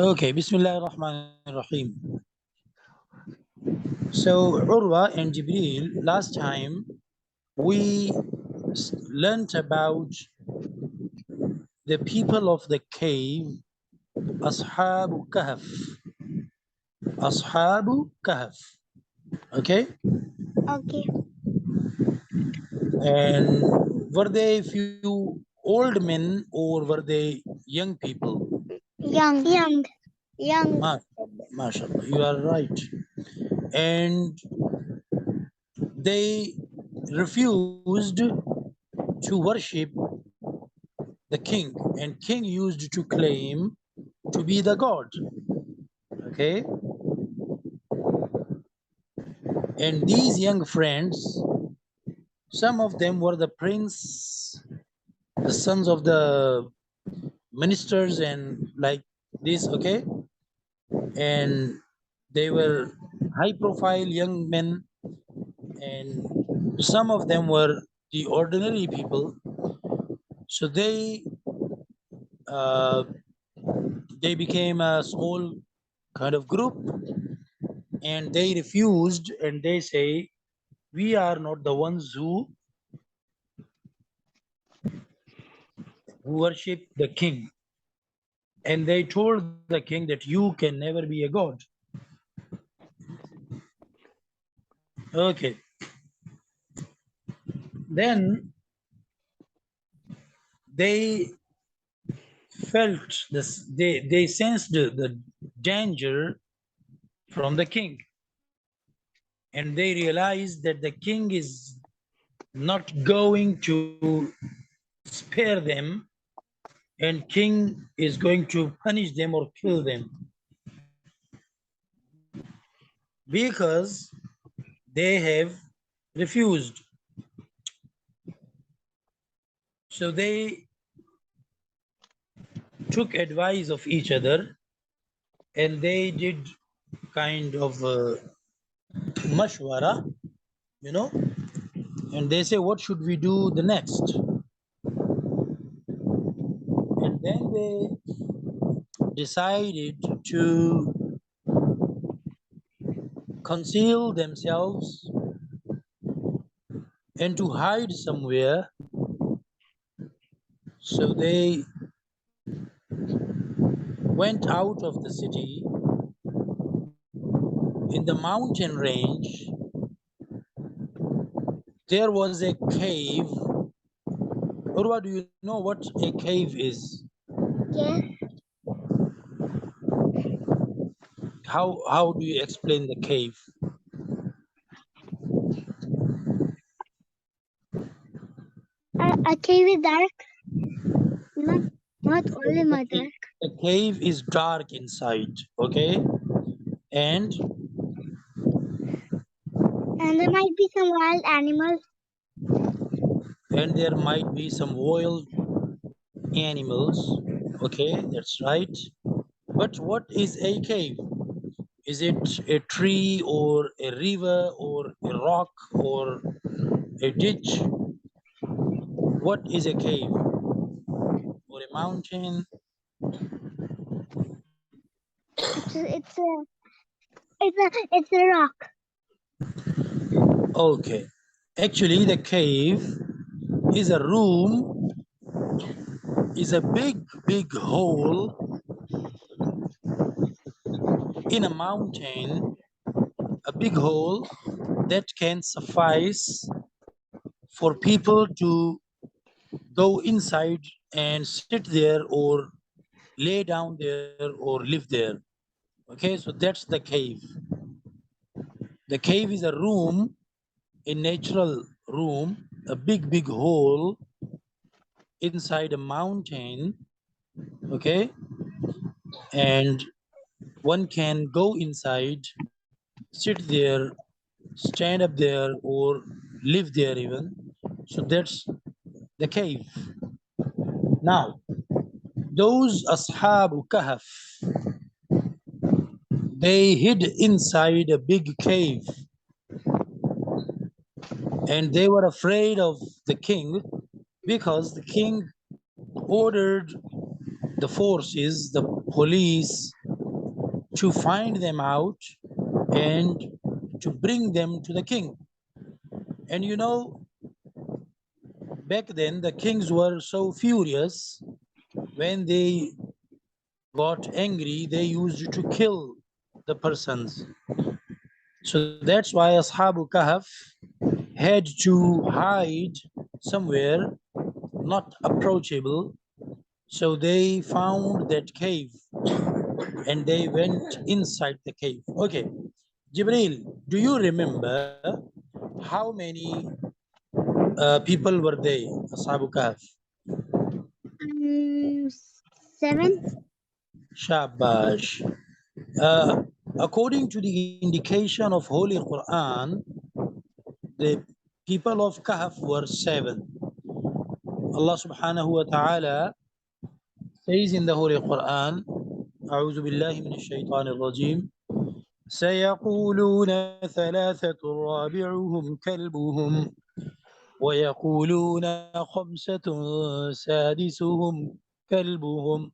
Okay, Bismillah ar-Rahman ar-Rahim. So, Urwa and Jibril, last time we learnt about the people of the cave, Ashabu Kahaf. Ashabu Kahaf. Okay? Okay. And were they few old men or were they young people? Young. MashaAllah, you are right. And they refused to worship the king, and king used to claim to be the god. Okay, and these young friends, some of them were the prince, the sons of the ministers, and like this. Okay, and they were high profile young men, and some of them were the ordinary people. So uh, they became a small kind of group, and they refused, and they say, we are not the ones who worship the king. And they told the king that you can never be a god. Okay, then they felt this, they sensed the danger from the king, and they realized that the king is not going to spare them, and king is going to punish them or kill them, because they have refused. So they took advice of each other, and they did kind of mashwara, you know, and they say, what should we do the next? And then they decided to conceal themselves and to hide somewhere. So they went out of the city in the mountain range. There was a cave. Urwa, do you know what a cave is? Yes. How do you explain the cave? A cave is dark. Not only my dark. The cave is dark inside, okay? And there might be some wild animals. there might be some wild animals, okay? That's right. But what is a cave? Is it a tree or a river or a rock or a ditch? What is a cave? Or a mountain? It's a rock. Okay. Actually, the cave is a room, is a big hole in a mountain, a big hole that can suffice for people to go inside and sit there or lay down there or live there. Okay, so that's the cave. The cave is a room, a natural room, a big hole inside a mountain. Okay, and one can go inside, sit there, stand up there, or live there even. So that's the cave. Now, those Ashab Kahaf, they hid inside a big cave, and they were afraid of the king, because the king ordered the forces, the police, to find them out and to bring them to the king. And you know, back then the kings were so furious when they got angry, they used to kill the persons. So that's why Ashabu Kahf had to hide somewhere not approachable. So they found that cave and they went inside the cave. Okay, Jibril, do you remember how many people were they, Ashabu Kahf? 7. Shabash. Uh, According to the indication of Holy Quran, the people of Kahf were 7. Allah subhanahu wa ta'ala says in the Holy Quran, أعوذ بالله من الشيطان الرجيم سيقولون ثلاثة رابعهم كلبهم ويقولون خمسة سادسهم كلبهم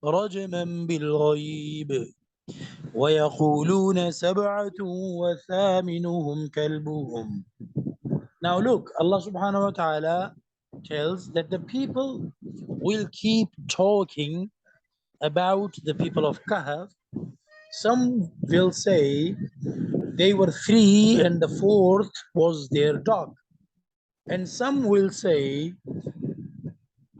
رجما بالغيب ويقولون سبعة وثامنهم كلبهم. Now look, Allah subhanahu wa ta'ala tells that the people will keep talking about the people of Kahf. Some will say they were 3 and the 4th was their dog. And some will say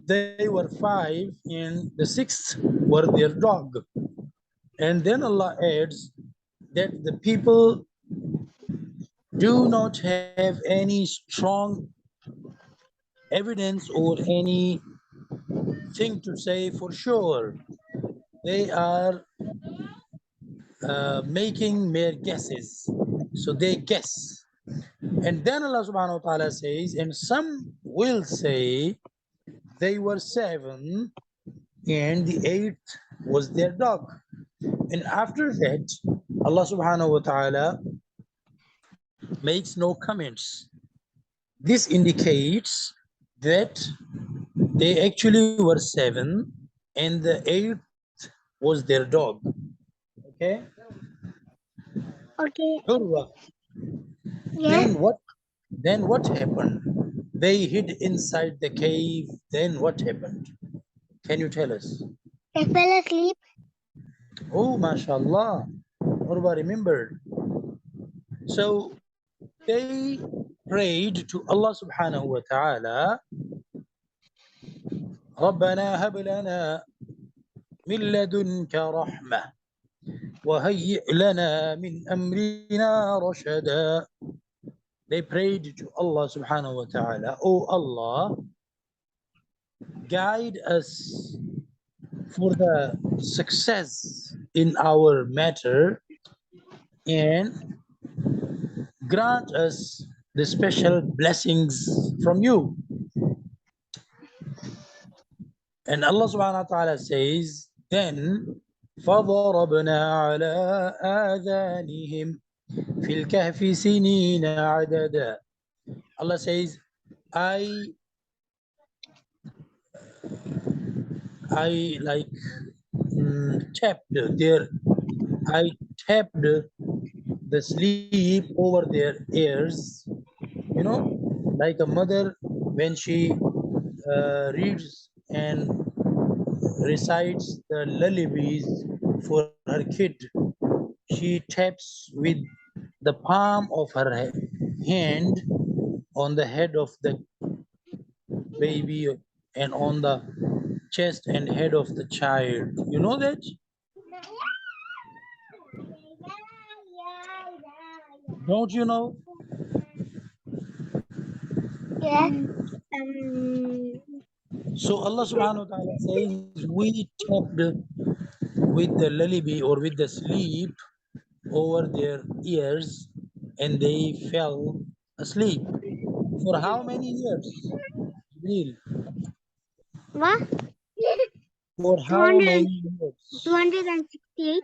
they were 5 and the 6th were their dog. And then Allah adds that the people do not have any strong evidence or anything to say for sure. They are making mere guesses. So they guess. And then Allah subhanahu wa ta'ala says, and some will say they were 7 and the 8th was their dog. And after that, Allah subhanahu wa ta'ala makes no comments. This indicates that they actually were 7 and the 8th was their dog. Okay? Okay. Urwa. Yes. Then what happened? They hid inside the cave. Then what happened? Can you tell us? I fell asleep. Oh, mashallah. Urwa remembered. So they prayed to Allah subhanahu wa ta'ala, ربنا هب لنا من لدنك رحمة وهيئ لنا من أمرنا رشدا. They prayed to Allah subhanahu wa ta'ala, oh Allah, guide us for the success in our matter and grant us the special blessings from you. And Allah subhanahu wa ta'ala says, then فَضَرَبْنَا عَلَىٰ آذَانِهِمْ فِي الْكَهْفِ سِنِينَ عَدَدًا. Allah says, I like tapped the sleep over their ears, you know, like a mother when she reads and recites the lullabies for her kid. She taps with the palm of her hand on the head of the baby and on the chest and head of the child. You know that? Don't you know? Yes. So Allah subhanahu wa ta'ala says we tapped with the lullaby or with the sleep over their ears and they fell asleep. For how many years? Jibreel? What? For how 200, many years? 268.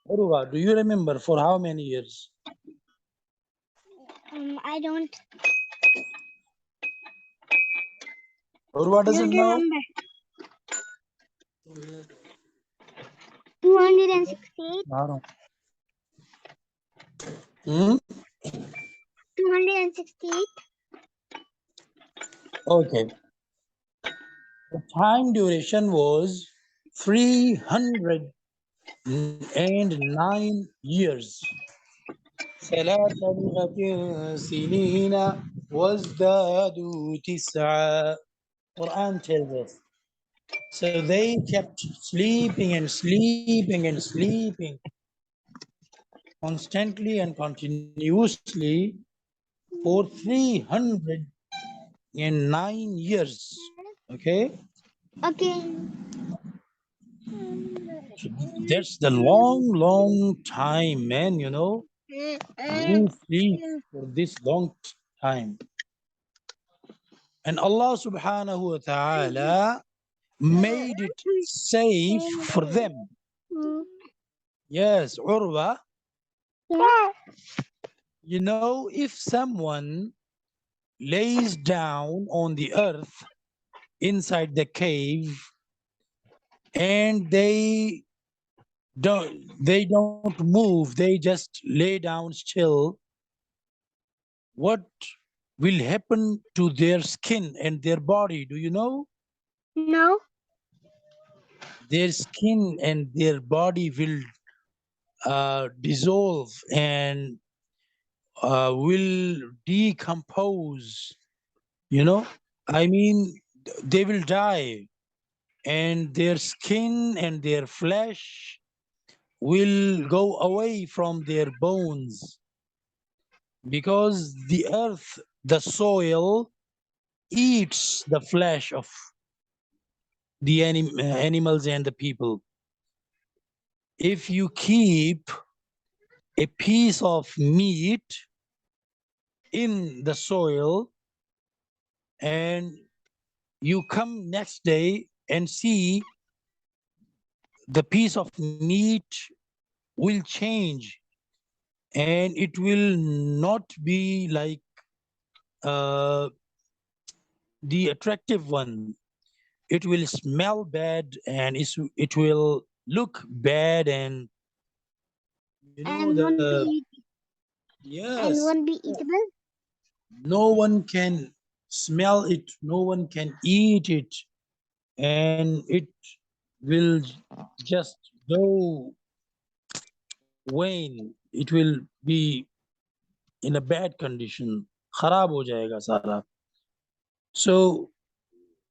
Urwa, do you remember for how many years? I don't Urwa doesn't know? remember. 268. Hmm? 268. Okay. The time duration was 309 years. ثلاثمائة سنين وازدادوا تسعا. Quran tells us. So they kept sleeping and sleeping and sleeping constantly and continuously for 309 years. Okay? Okay. So that's the long, long time, man, you know. Who sleeps for this long time? And Allah subhanahu wa ta'ala made it safe for them. Yes, Urwa, Yeah. you know, if someone lays down on the earth inside the cave and they don't move, they just lay down still, what will happen to their skin and their body? Do you know? No. Their skin and their body will dissolve and will decompose. You know, I mean, they will die, and their skin and their flesh will go away from their bones because the earth, the soil, eats the flesh of the animals and the people. If you keep a piece of meat in the soil and you come next day and see the piece of meat will change and it will not be like uh, the attractive one. It will smell bad and it will look bad, and you know And won't the be yes, eatable. no one can smell it, no one can eat it, and it will just go wane. It will be in a bad condition. खराब हो जाएगा सारा. So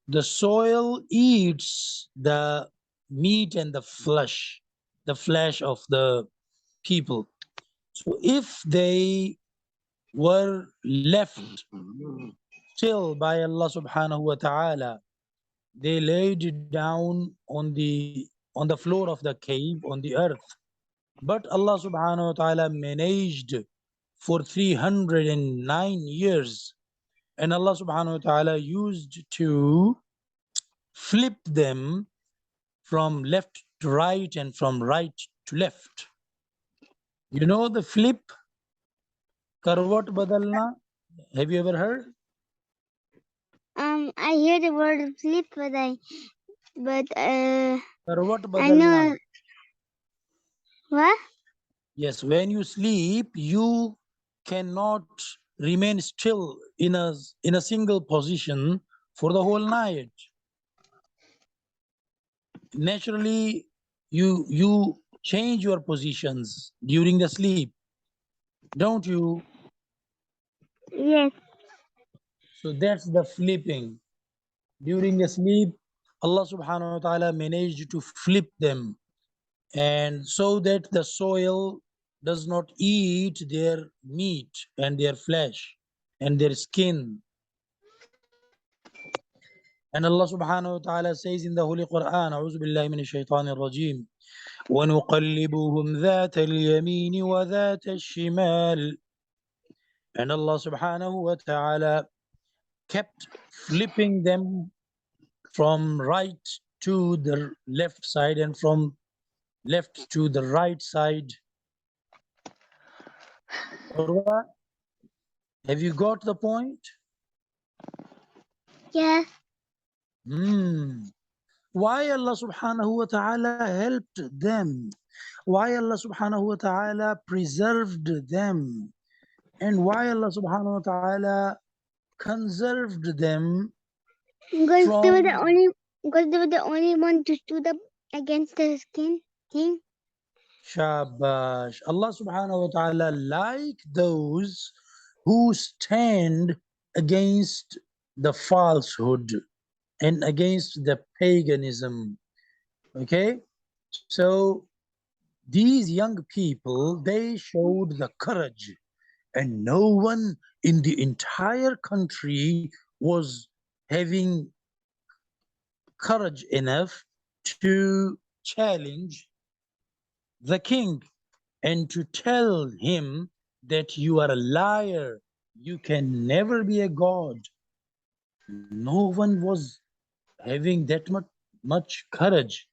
the soil eats the meat and the flesh of the people. So if they were left still by Allah subhanahu wa ta'ala, they laid down on the floor of the cave on the earth. But Allah subhanahu wa ta'ala managed for 309 years. And Allah subhanahu wa ta'ala used to flip them from left to right and from right to left. You know the flip, karwat badalna? Have you ever heard? I hear the word flip, but Karwat I badalna. know what? Yes, when you sleep, you cannot remain still in a single position for the whole night. Naturally, you change your positions during the sleep, don't you? Yes. So that's the flipping. During the sleep, Allah subhanahu wa ta'ala managed to flip them, and so that the soil does not eat their meat and their flesh and their skin. And Allah subhanahu wa ta'ala says in the Holy Quran, أعوذ بالله من الشيطان الرجيم, وَنُقَلِّبُهُمْ ذَاتَ الْيَمِينِ وَذَاتَ الشِّمَالِ. And Allah subhanahu wa ta'ala kept flipping them from right to the left side and from left to the right side. Urwa, have you got the point? Yes. Hmm. Why Allah subhanahu wa ta'ala helped them? Why Allah subhanahu wa ta'ala preserved them? And why Allah subhanahu wa ta'ala conserved them Because they were the from only because they were the only one to stood up against the king. Shabash. Allah subhanahu wa ta'ala like those who stand against the falsehood and against the paganism. Okay? So these young people, they showed the courage, and no one in the entire country was having courage enough to challenge the king and to tell him that you are a liar, you can never be a god. No one was having that much courage.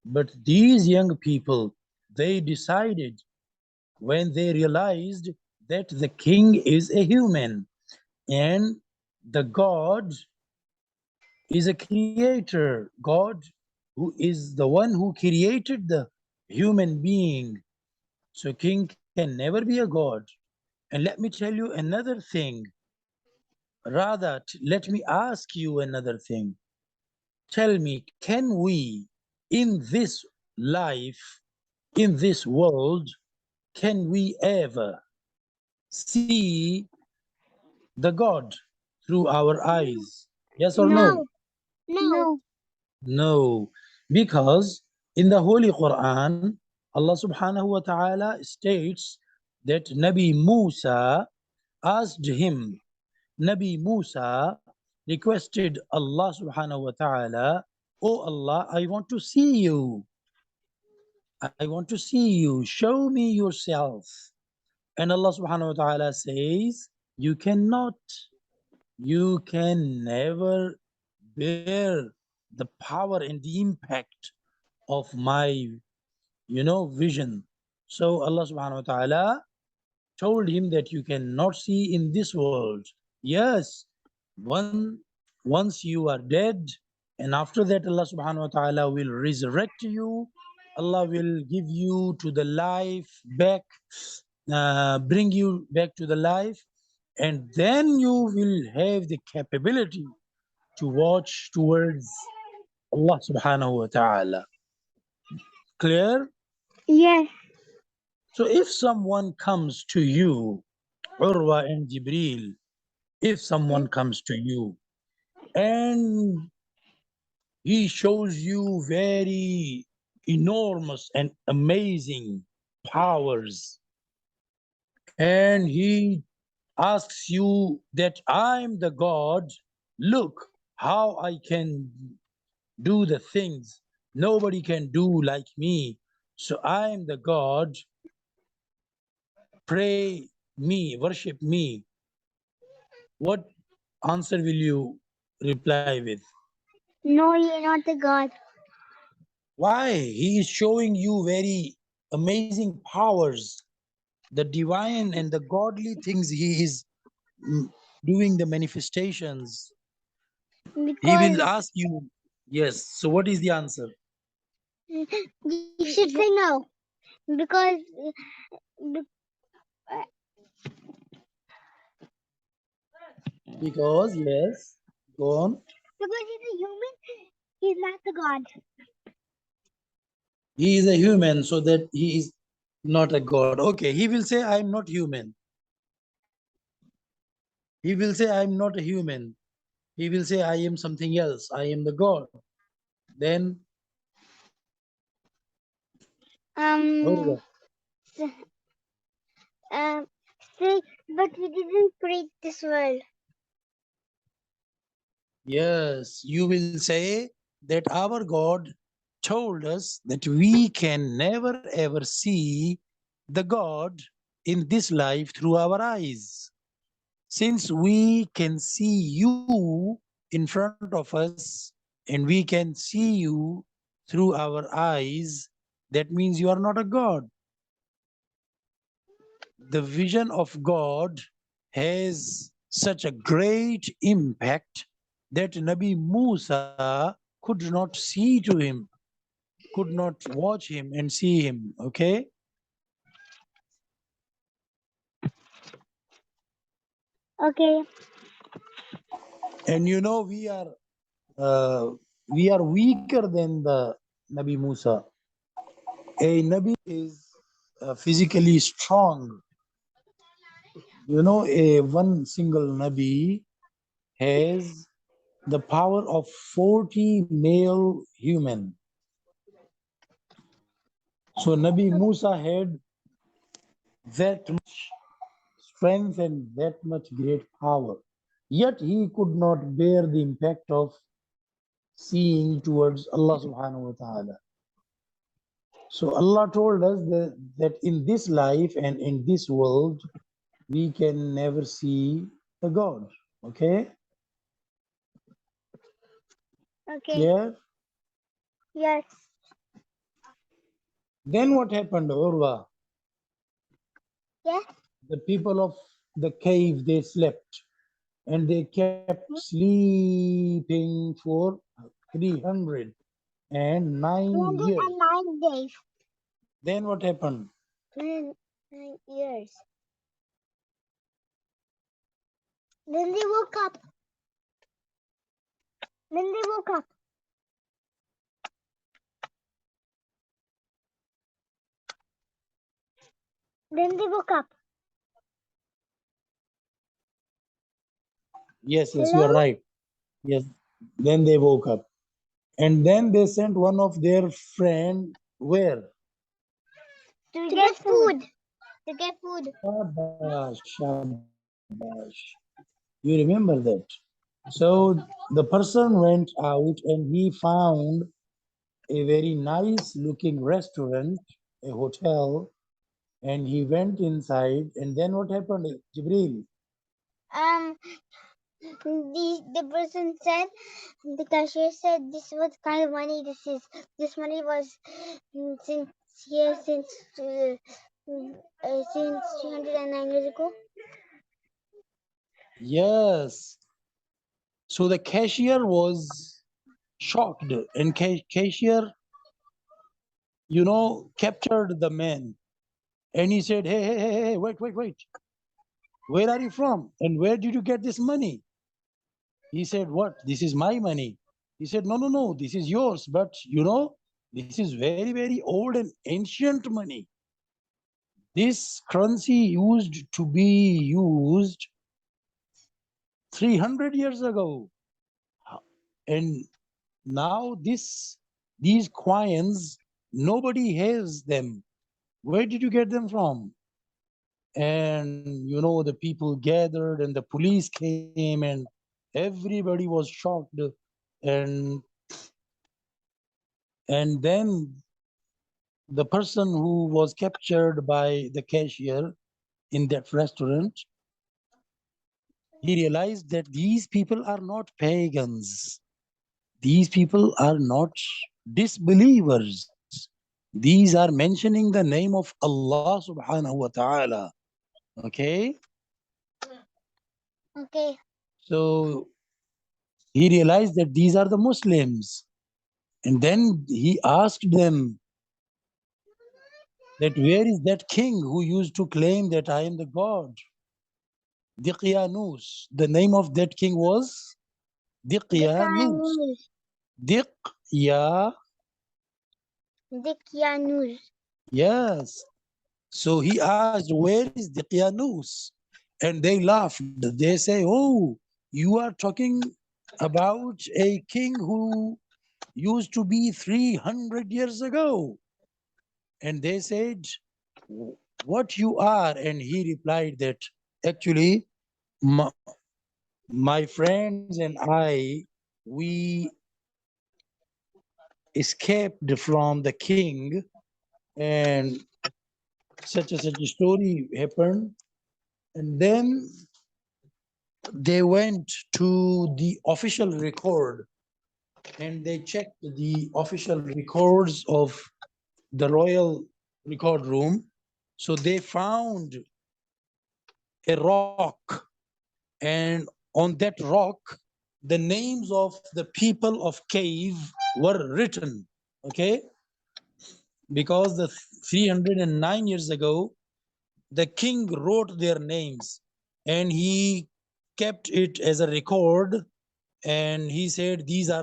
But these young people, they decided when they realized that the king is a human and the God is a creator, God who is the one who created the human being. So king can never be a god. And let me tell you another thing. Rather, let me ask you another thing. Tell me, can we in this life, in this world, can we ever see the God through our eyes? Yes or no? No, no. No, because in the Holy Quran, Allah subhanahu wa ta'ala states that Nabi Musa asked him, Nabi Musa requested Allah subhanahu wa ta'ala, Oh Allah, I want to see you. I want to see you. Show me yourself. And Allah subhanahu wa ta'ala says, You cannot, you can never bear the power and the impact of my, vision. So Allah subhanahu wa ta'ala told him that you cannot see in this world. Yes, one once you are dead, and after that Allah subhanahu wa ta'ala will resurrect you. Allah will give you to the life back, bring you back to the life, and then you will have the capability to watch towards Allah subhanahu wa ta'ala. Clear? Yes. So if someone comes to you, Urwa and Jibril, if someone comes to you and he shows you very enormous and amazing powers, and he asks you that I'm the God, look how I can do the things nobody can do like me. So I am the God, pray me, worship me. What answer will you reply with? No, you're not the God. Why? He is showing you very amazing powers, the divine and the godly things he is mm, doing the manifestations. He will Because ask you, yes. So, what is the answer? you should say no. Because be- Because, yes, go on. because he's a human, he's not the God. He is a human, so that he is not a god. Okay, he will say, I am not human. He will say, I am not a human. He will say, I am something else. I am the God. Then, Um, Urwa, s- um, say, but we didn't create this world. yes, you will say that our God told us that we can never ever see the God in this life through our eyes. Since we can see you in front of us and we can see you through our eyes, that means you are not a God. The vision of God has such a great impact that Nabi Musa could not see to him, could not watch him and see him. Okay. Okay. And we are weaker than the Nabi Musa. A Nabi is physically strong. A one single Nabi has the power of 40 male human. So Nabi Musa had that much strength and that much great power. Yet he could not bear the impact of seeing towards Allah subhanahu wa ta'ala. So Allah told us that in this life and in this world, we can never see the God. Okay? Okay. Clear? Yes. Then what happened, Urwa? Yes. The people of the cave, they slept and they kept sleeping for 309 years. 209 days. Then what happened? 9 years. Then they woke up. Then they woke up. Then they woke up. Yes, you Hello? are right. Yes. Then they woke up. And then they sent one of their friend where? To get food. To get food. Shabash, shabash. You remember that. So the person went out and he found a very nice looking restaurant, a hotel, and he went inside. And then what happened, Jibril? Um, the person said, the cashier said, this what kind of money this is. This money was since here since 309 years ago. Yes. So the cashier was shocked, and cashier, captured the man. And he said, hey, hey, hey, hey, wait, wait, wait. Where are you from? And where did you get this money? He said, what? This is my money. He said, no, no, no, this is yours. But this is very, very old and ancient money. This currency used to be used 300 years ago. And now these coins, nobody has them. Where did you get them from? And the people gathered and the police came and everybody was shocked. And and then the person who was captured by the cashier in that restaurant, he realized that these people are not pagans, these people are not disbelievers, these are mentioning the name of Allah subhanahu wa ta'ala. Okay. Okay. So he realized that these are the Muslims. And then he asked them that where is that king who used to claim that I am the God? Diqyanoos. The name of that king was Diqyanoos. Diqyanus. Diqya. Diqyanus. Yes. So he asked, where is Diqyanoos? And they laughed. They say, oh, you are talking about a king who used to be 300 years ago. And they said, what you are? And he replied that actually, my, my friends and I, we escaped from the king, and such a story happened. And then they went to the official record and they checked the official records of the royal record room. So they found a rock, and on that rock the names of the people of cave were written. Okay, because the 309 years ago the king wrote their names and he kept it as a record, and he said these are